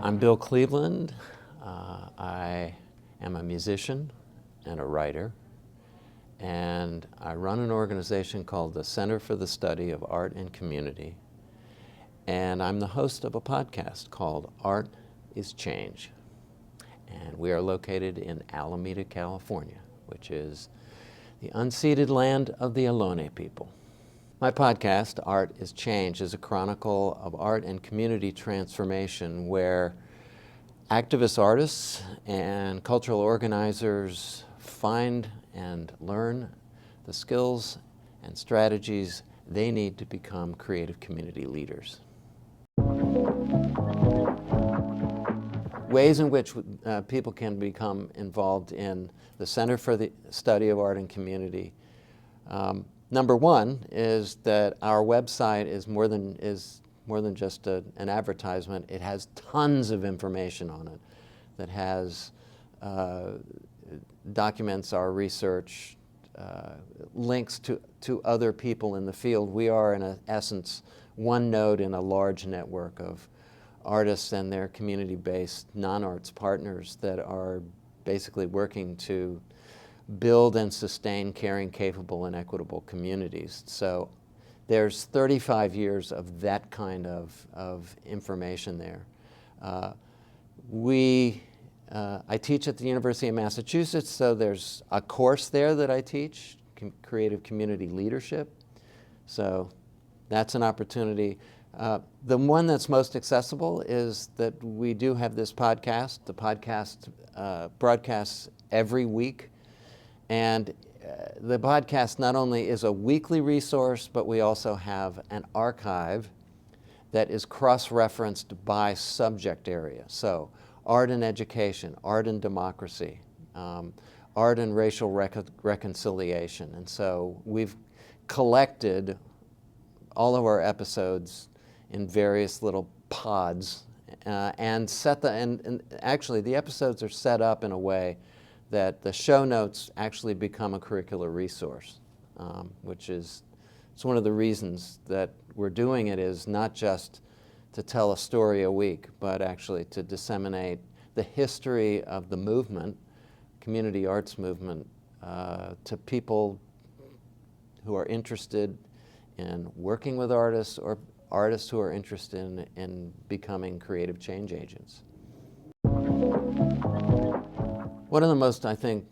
I'm Bill Cleveland. I am a musician and a writer, and I run an organization called the Center for the Study of Art and Community, and I'm the host of a podcast called Art is Change, and we are located in Alameda, California, which is the unceded land of the Ohlone people. My podcast, Art is Change, is a chronicle of art and community transformation where activist artists and cultural organizers find and learn the skills and strategies they need to become creative community leaders. Ways in which people can become involved in the Center for the Study of Art and Community. Number one is that our website is more than just an advertisement. It has tons of information on it that has documents our research, links to other people in the field. We are, in essence, one node in a large network of artists and their community-based non-arts partners that are basically working to build and sustain caring, capable, and equitable communities. So there's 35 years of that kind of information there. I teach at the University of Massachusetts, so there's a course there that I teach, Creative Community Leadership. So that's an opportunity. The one that's most accessible is that we do have this podcast. The podcast broadcasts every week. And the podcast not only is a weekly resource, but we also have an archive that is cross-referenced by subject area. So art and education, art and democracy, art and racial reconciliation. And so we've collected all of our episodes in various little pods and actually the episodes are set up in a way that the show notes actually become a curricular resource, which is, it's one of the reasons that we're doing it, is not just to tell a story a week, but actually to disseminate the history of the movement, community arts movement, to people who are interested in working with artists or artists who are interested in becoming creative change agents. One of the most, I think,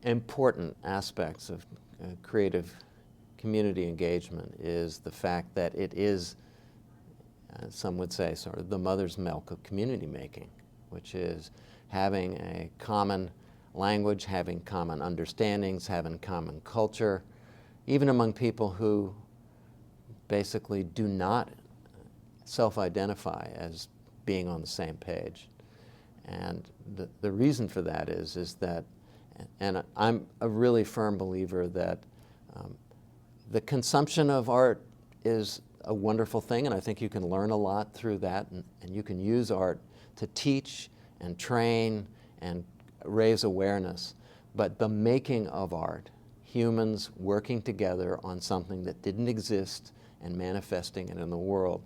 important aspects of creative community engagement is the fact that it is, some would say, sort of the mother's milk of community making, which is having a common language, having common understandings, having common culture, even among people who basically do not self-identify as being on the same page. And the reason for that is that, and I'm a really firm believer that the consumption of art is a wonderful thing, and I think you can learn a lot through that, and you can use art to teach and train and raise awareness. But the making of art, humans working together on something that didn't exist and manifesting it in the world,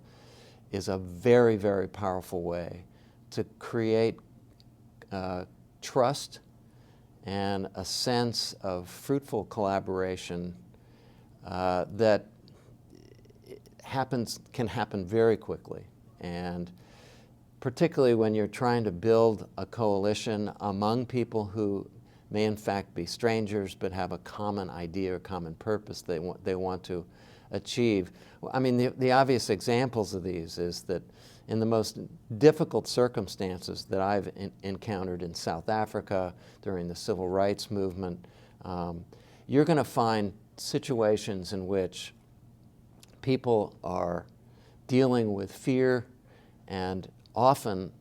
is a very, very powerful way to create trust and a sense of fruitful collaboration that can happen very quickly. And particularly when you're trying to build a coalition among people who may in fact be strangers but have a common idea or common purpose they want to achieve. I mean, the obvious examples of these is that in the most difficult circumstances that I've encountered in South Africa during the civil rights movement, you're going to find situations in which people are dealing with fear, and often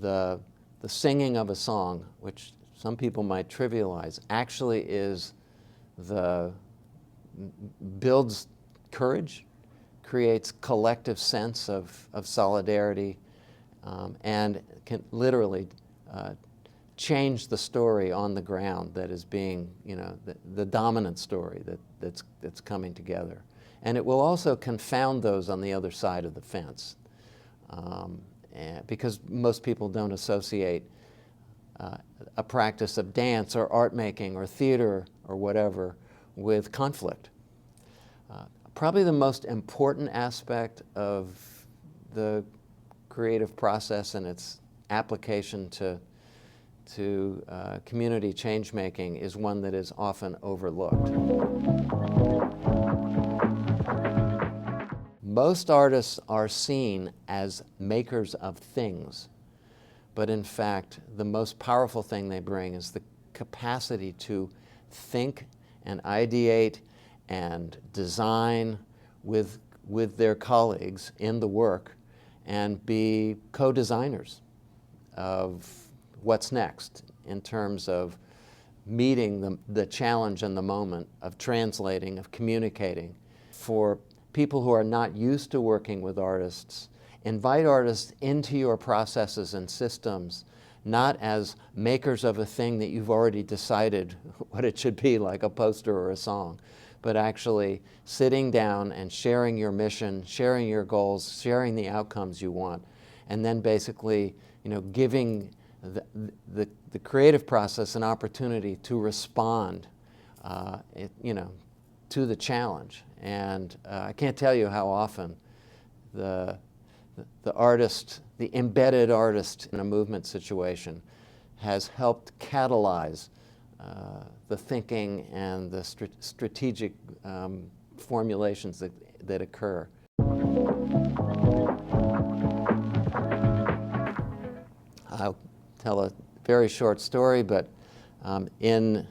the singing of a song, which some people might trivialize, actually builds courage, creates collective sense of solidarity, and can literally change the story on the ground that is being, the dominant story that's coming together. And it will also confound those on the other side of the fence, because most people don't associate a practice of dance or art making or theater or whatever with conflict. Probably the most important aspect of the creative process and its application to community change making is one that is often overlooked. Most artists are seen as makers of things, but in fact, the most powerful thing they bring is the capacity to think and ideate and design with their colleagues in the work and be co-designers of what's next in terms of meeting the challenge and the moment, of translating, of communicating. For people who are not used to working with artists, invite artists into your processes and systems, not as makers of a thing that you've already decided what it should be, like a poster or a song, but actually sitting down and sharing your mission, sharing your goals, sharing the outcomes you want, and then basically, giving the creative process an opportunity to respond, to the challenge. And I can't tell you how often the artist, the embedded artist in a movement situation has helped catalyze the thinking and the strategic formulations that occur. I'll tell a very short story, but in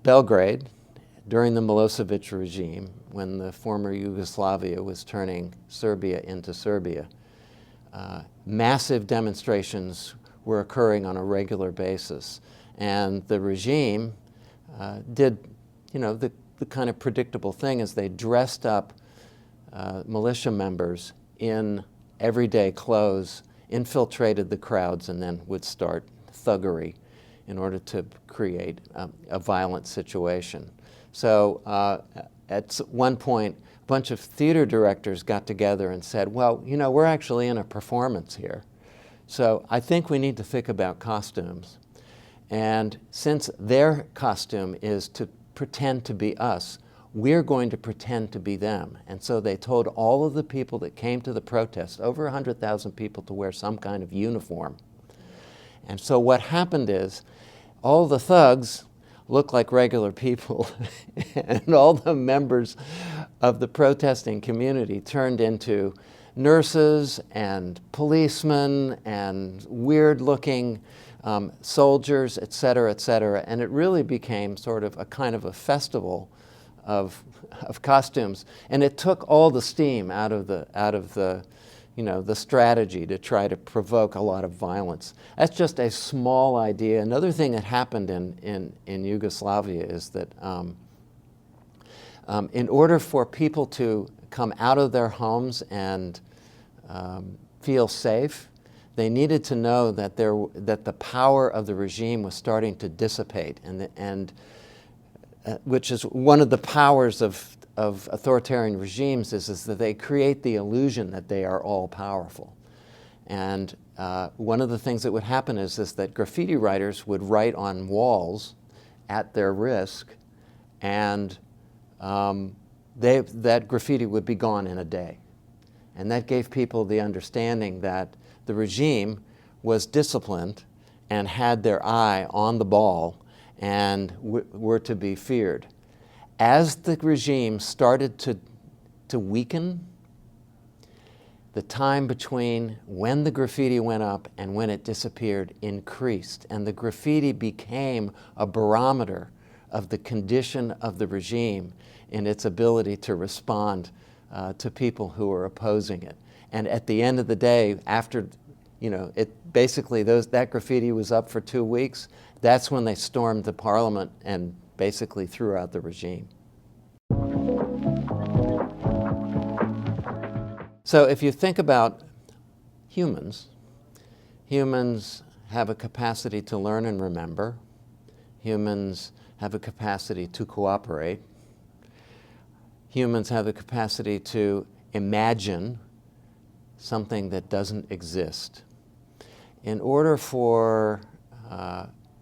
Belgrade, during the Milosevic regime, when the former Yugoslavia was turning Serbia into Serbia, massive demonstrations were occurring on a regular basis. And the regime did, the kind of predictable thing is they dressed up militia members in everyday clothes, infiltrated the crowds, and then would start thuggery in order to create a violent situation. So at one point, a bunch of theater directors got together and said, well, we're actually in a performance here. So I think we need to think about costumes. And since their costume is to pretend to be us, we're going to pretend to be them. And so they told all of the people that came to the protest, over 100,000 people, to wear some kind of uniform. And so what happened is all the thugs looked like regular people, and all the members of the protesting community turned into nurses and policemen and weird-looking soldiers, et cetera, and it really became sort of a kind of a festival of costumes, and it took all the steam out of the the strategy to try to provoke a lot of violence. That's just a small idea. Another thing that happened in Yugoslavia is that in order for people to come out of their homes and feel safe, they needed to know that the power of the regime was starting to dissipate, and which is one of the powers of authoritarian regimes is that they create the illusion that they are all powerful. And one of the things that would happen is that graffiti writers would write on walls at their risk, and that graffiti would be gone in a day. And that gave people the understanding that the regime was disciplined and had their eye on the ball and were to be feared. As the regime started to weaken, the time between when the graffiti went up and when it disappeared increased, and the graffiti became a barometer of the condition of the regime in its ability to respond to people who are opposing it. And at the end of the day, after that graffiti was up for 2 weeks, that's when they stormed the parliament and basically threw out the regime. So if you think about humans have a capacity to learn and remember. Humans have a capacity to cooperate. humans have the capacity to imagine something that doesn't exist. In order for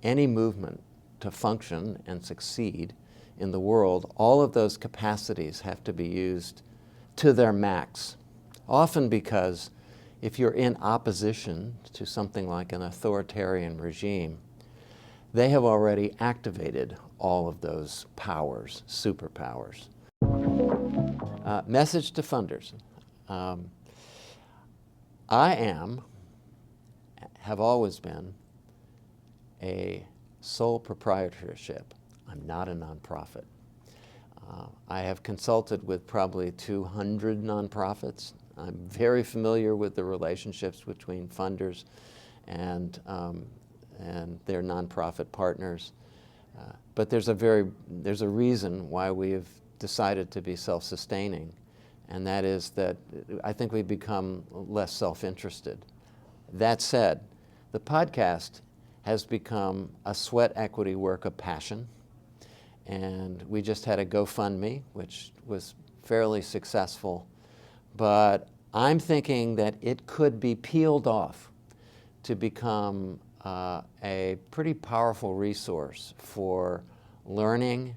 any movement to function and succeed in the world, all of those capacities have to be used to their max. Often because if you're in opposition to something like an authoritarian regime, they have already activated all of those powers, superpowers. Message to funders. I have always been a sole proprietorship. I'm not a nonprofit. I have consulted with probably 200 nonprofits. I'm very familiar with the relationships between funders and their nonprofit partners. But there's a reason why we have decided to be self-sustaining, and that is that I think we've become less self-interested. That said, the podcast has become a sweat equity work of passion, and we just had a GoFundMe, which was fairly successful, but I'm thinking that it could be peeled off to become a pretty powerful resource for learning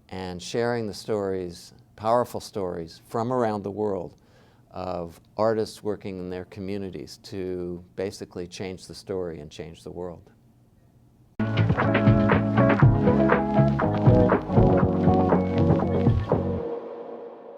and sharing the stories, powerful stories from around the world of artists working in their communities to basically change the story and change the world.